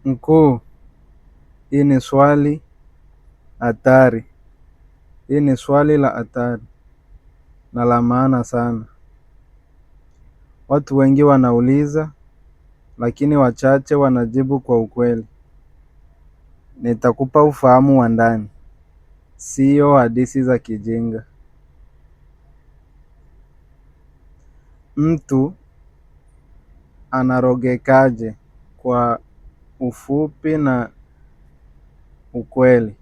Mkuu, hii ni swali hatari. Hii ni swali la hatari na la maana sana. Watu wengi wanauliza, lakini wachache wanajibu kwa ukweli. Nitakupa ufahamu wa ndani, sio hadithi za kijinga. Mtu anarogekaje kwa ufupi na ukweli.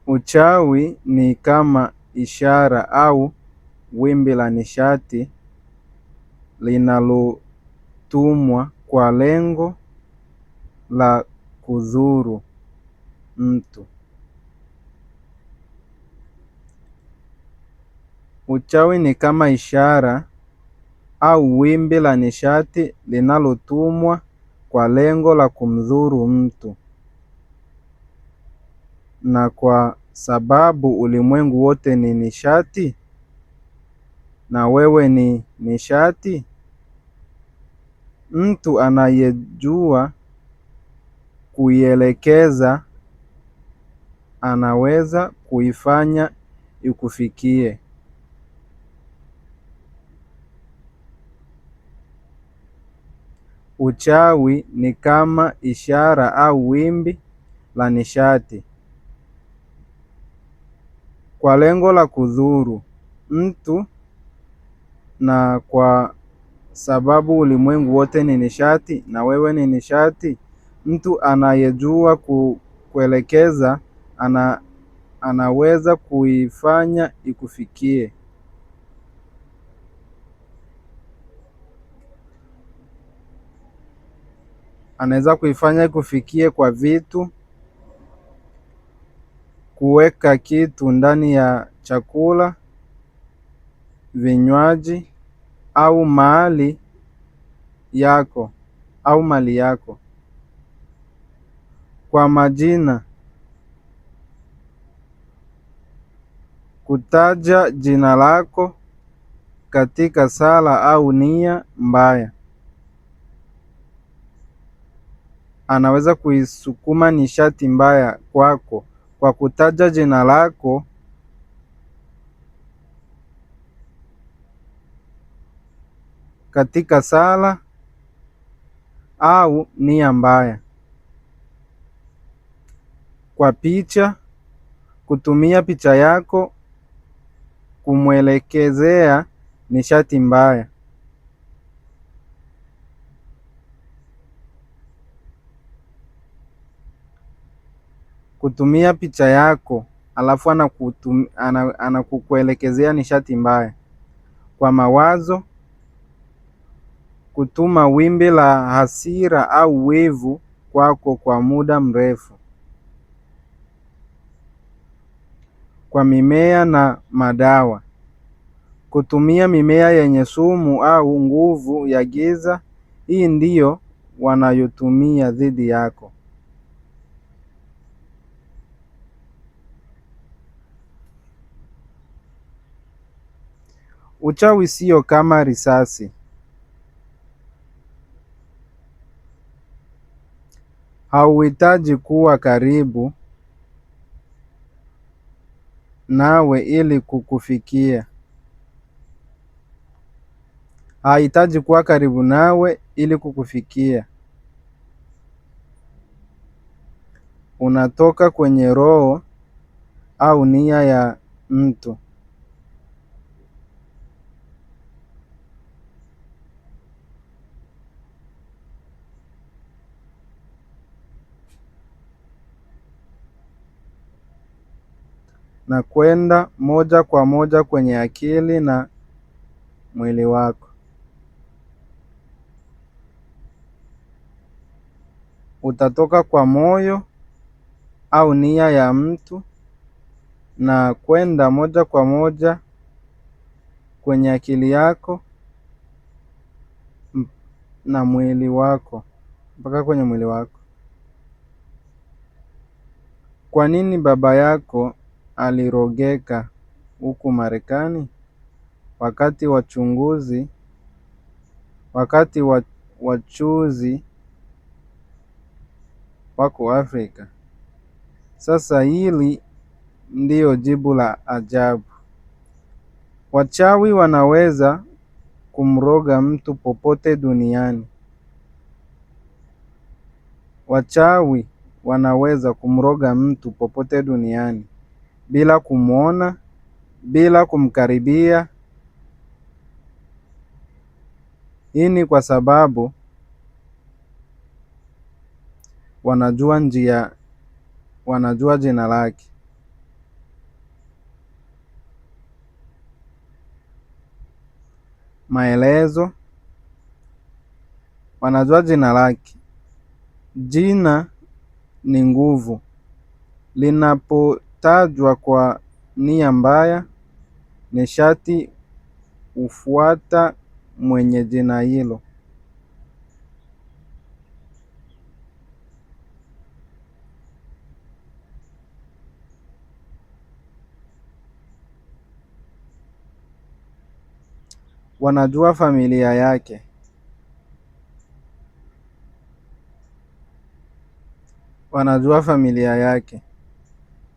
Uchawi ni kama ishara au wimbi la nishati linalotumwa kwa lengo la kudhuru mtu. Uchawi ni kama ishara au wimbi la nishati linalotumwa kwa lengo la kumdhuru mtu. Na kwa sababu ulimwengu wote ni nishati na wewe ni nishati, mtu anayejua kuielekeza anaweza kuifanya ikufikie. Uchawi ni kama ishara au wimbi la nishati kwa lengo la kudhuru mtu, na kwa sababu ulimwengu wote ni nishati na wewe ni nishati, mtu anayejua kuelekeza anaweza kuifanya ikufikie. Anaweza kuifanya ikufikie kwa vitu, kuweka kitu ndani ya chakula, vinywaji au mali yako. Kwa majina, kutaja jina lako katika sala au nia mbaya. Anaweza kuisukuma nishati mbaya kwako kwa kutaja jina lako katika sala au nia mbaya. Kwa picha, kutumia picha yako kumwelekezea nishati mbaya. Kutumia picha yako alafu anakukuelekezea nishati mbaya. Kwa mawazo, kutuma wimbi la hasira au wivu kwako kwa muda mrefu. Kwa mimea na madawa, kutumia mimea yenye sumu au nguvu ya giza. Hii ndiyo wanayotumia dhidi yako. Uchawi sio kama risasi. Hauhitaji kuwa karibu nawe ili kukufikia. Hahitaji kuwa karibu nawe ili kukufikia. Unatoka kwenye roho au nia ya mtu. Na kwenda moja kwa moja kwenye akili na mwili wako. Utatoka kwa moyo au nia ya mtu na kwenda moja kwa moja kwenye akili yako na mwili wako, mpaka kwenye mwili wako. Kwa nini baba yako alirogeka huku Marekani? Wakati wachunguzi wakati wachuzi wako Afrika. Sasa hili ndiyo jibu la ajabu. Wachawi wanaweza kumroga mtu popote duniani. Wachawi wanaweza kumroga mtu popote duniani bila kumwona, bila kumkaribia. Hii ni kwa sababu wanajua jina lake. Maelezo: wanajua jina lake. Jina ni nguvu. Linapotajwa kwa nia mbaya, nishati hufuata mwenye jina hilo. Wanajua familia yake. Wanajua familia yake.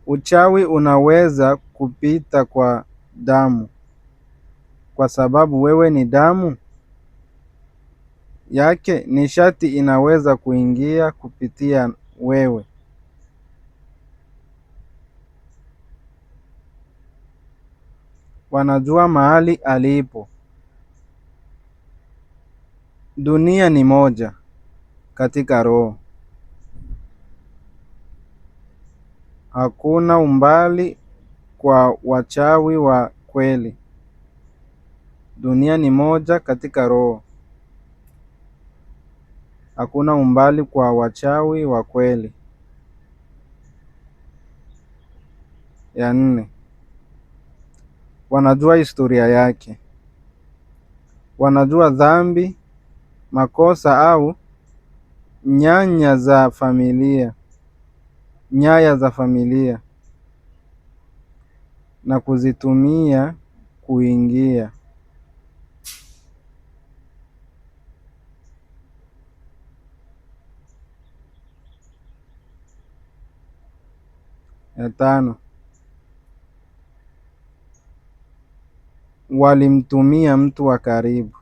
Uchawi unaweza kupita kwa damu. Kwa sababu wewe ni damu yake, nishati inaweza kuingia kupitia wewe. Wanajua mahali alipo. Dunia ni moja katika roho. Hakuna umbali kwa wachawi wa kweli. Dunia ni moja katika roho. Hakuna umbali kwa wachawi wa kweli. Ya nne, wanajua historia yake. Wanajua dhambi, makosa au nyaya za familia na kuzitumia kuingia. Ya tano, walimtumia mtu wa karibu.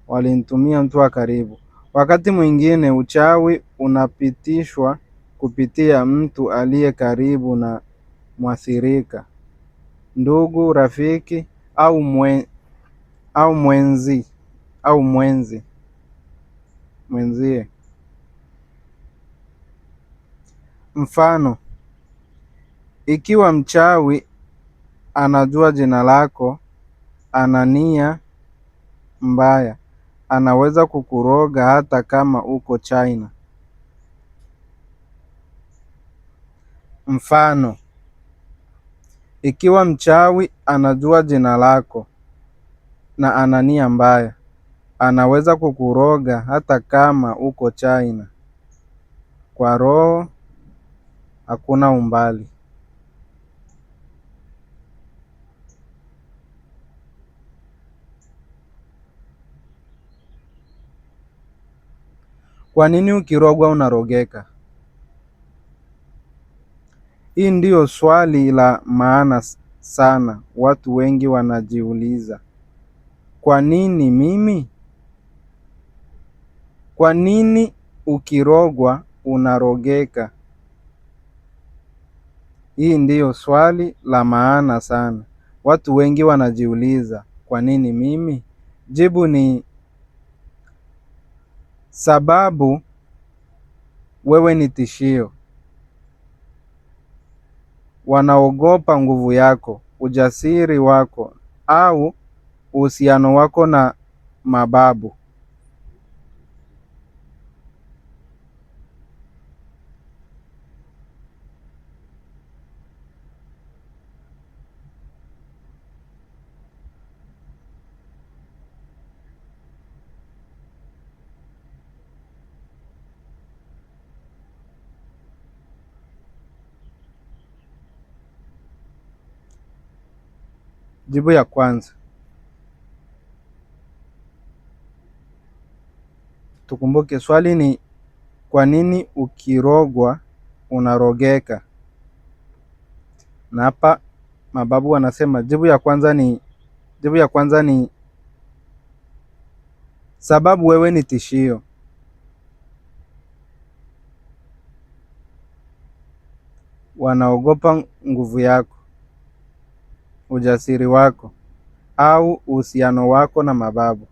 Walimtumia mtu wa karibu. Wakati mwingine uchawi unapitishwa kupitia mtu aliye karibu na mwathirika, ndugu, rafiki au mwenzie. Mfano: ikiwa mchawi anajua jina lako, ana nia mbaya, anaweza kukuroga hata kama uko China. Mfano: ikiwa mchawi anajua jina lako na ana nia mbaya, anaweza kukuroga hata kama uko China. Kwa roho hakuna umbali. Kwa nini ukirogwa unarogeka? Hii ndiyo swali la maana sana. Watu wengi wanajiuliza, kwa nini mimi? Kwa nini ukirogwa unarogeka? Hii ndiyo swali la maana sana. Watu wengi wanajiuliza, kwa nini mimi? Jibu ni sababu wewe ni tishio. Wanaogopa nguvu yako, ujasiri wako au uhusiano wako na mababu. Jibu ya kwanza, tukumbuke swali ni kwa nini ukirogwa unarogeka? Na hapa mababu wanasema jibu ya kwanza ni sababu wewe ni tishio. Wanaogopa nguvu yako, ujasiri wako au uhusiano wako na mababu.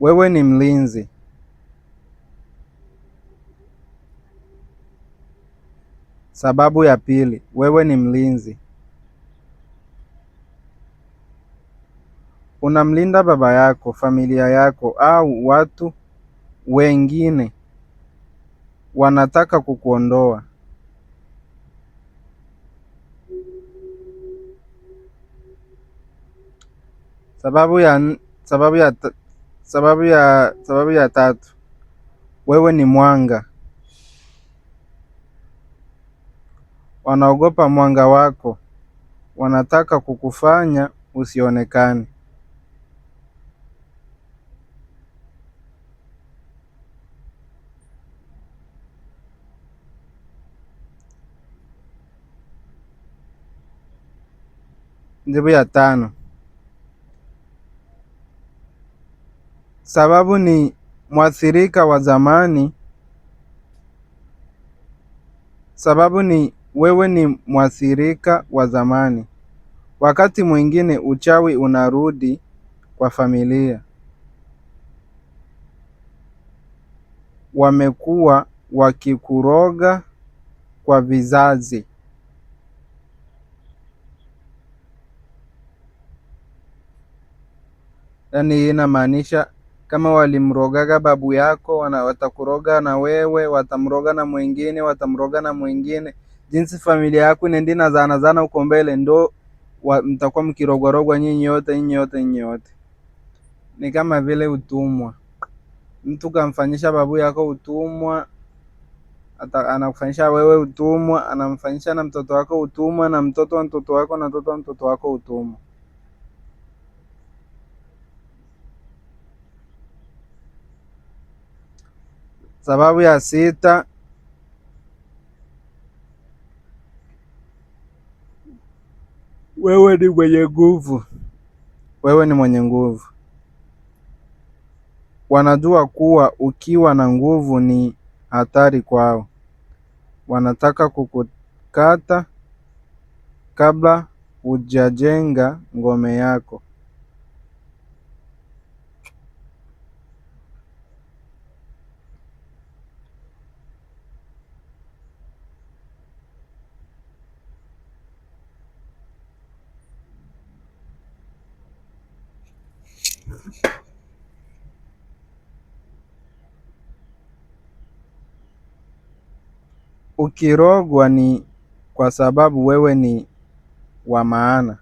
Wewe ni mlinzi. Sababu ya pili, wewe ni mlinzi. Unamlinda baba yako, familia yako au watu wengine wanataka kukuondoa. Sababu ya tatu, wewe ni mwanga. Wanaogopa mwanga wako, wanataka kukufanya usionekane. Jibu ya tano, sababu ni mwathirika wa zamani. Sababu ni wewe ni mwathirika wa zamani. Wakati mwingine uchawi unarudi kwa familia. Wamekuwa wakikuroga kwa vizazi. Yaani hii inamaanisha kama walimrogaga babu yako, watakuroga na wewe, watamroga na mwingine, watamroga na mwingine. Jinsi familia yako inaenda inazana huko mbele, ndo mtakuwa mkirogwarogwa nyinyi yote. Ni kama vile utumwa. Mtu kamfanyisha babu yako utumwa, anakufanyisha wewe utumwa, anamfanyisha na mtoto wako utumwa, na mtoto wa mtoto wako na mtoto wa mtoto wako utumwa. Sababu ya sita, wewe ni mwenye nguvu. Wewe ni mwenye nguvu. Wanajua kuwa ukiwa na nguvu ni hatari kwao. Wanataka kukukata kabla hujajenga ngome yako. Ukirogwa ni kwa sababu wewe ni wa maana.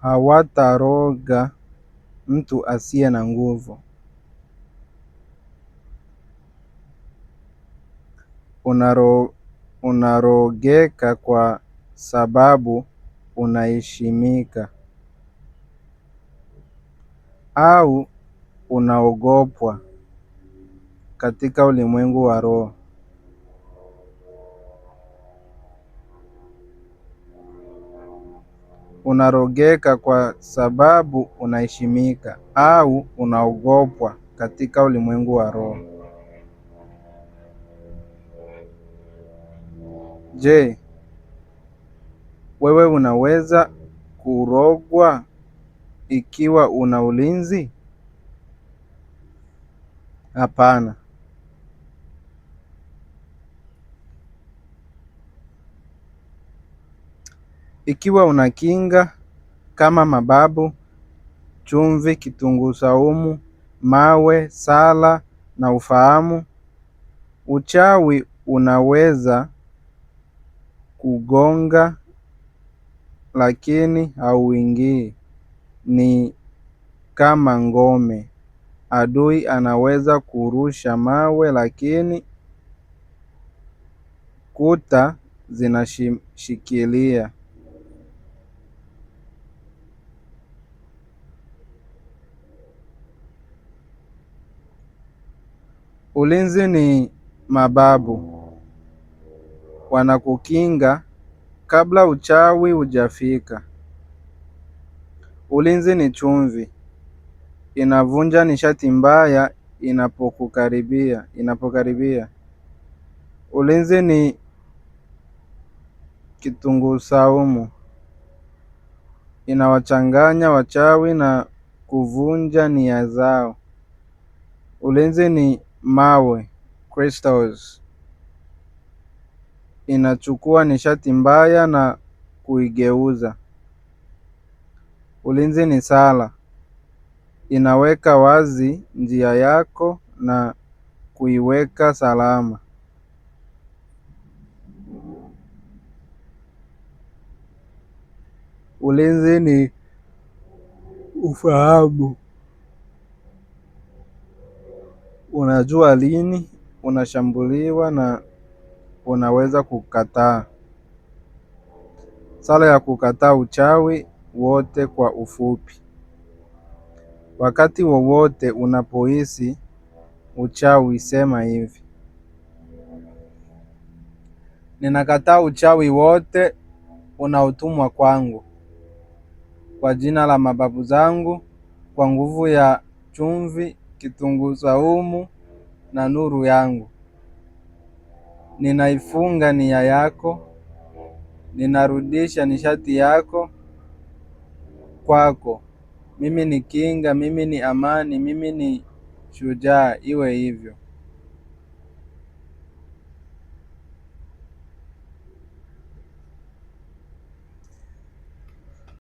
Hawataroga mtu asiye na nguvu. Unarogeka kwa sababu unaheshimika au unaogopwa katika ulimwengu wa roho. Unarogeka kwa sababu unaheshimika au unaogopwa katika ulimwengu wa roho. Je, wewe unaweza kurogwa ikiwa una ulinzi? Hapana. Ikiwa una kinga kama mababu, chumvi, kitunguu saumu, mawe, sala na ufahamu, uchawi unaweza kugonga lakini hauingii. Ni kama ngome. Adui anaweza kurusha mawe, lakini kuta zinashikilia. Ulinzi ni mababu wanakukinga kabla uchawi hujafika. Ulinzi ni chumvi, inavunja nishati mbaya inapokaribia. Ulinzi ni kitunguu saumu, inawachanganya wachawi na kuvunja nia zao. Ulinzi ni mawe, crystals, inachukua nishati mbaya na kuigeuza. Ulinzi ni sala, inaweka wazi njia yako na kuiweka salama. Ulinzi ni ufahamu, unajua lini unashambuliwa na unaweza kukataa. Sala ya kukataa uchawi wote. Kwa ufupi, wakati wowote unapohisi uchawi, sema hivi: ninakataa uchawi wote unaotumwa kwangu, kwa jina la mababu zangu, kwa nguvu ya chumvi, kitunguu saumu na nuru yangu. Ninaifunga nia yako, ninarudisha nishati yako kwako. Mimi ni kinga, mimi ni amani, mimi ni shujaa. Iwe hivyo.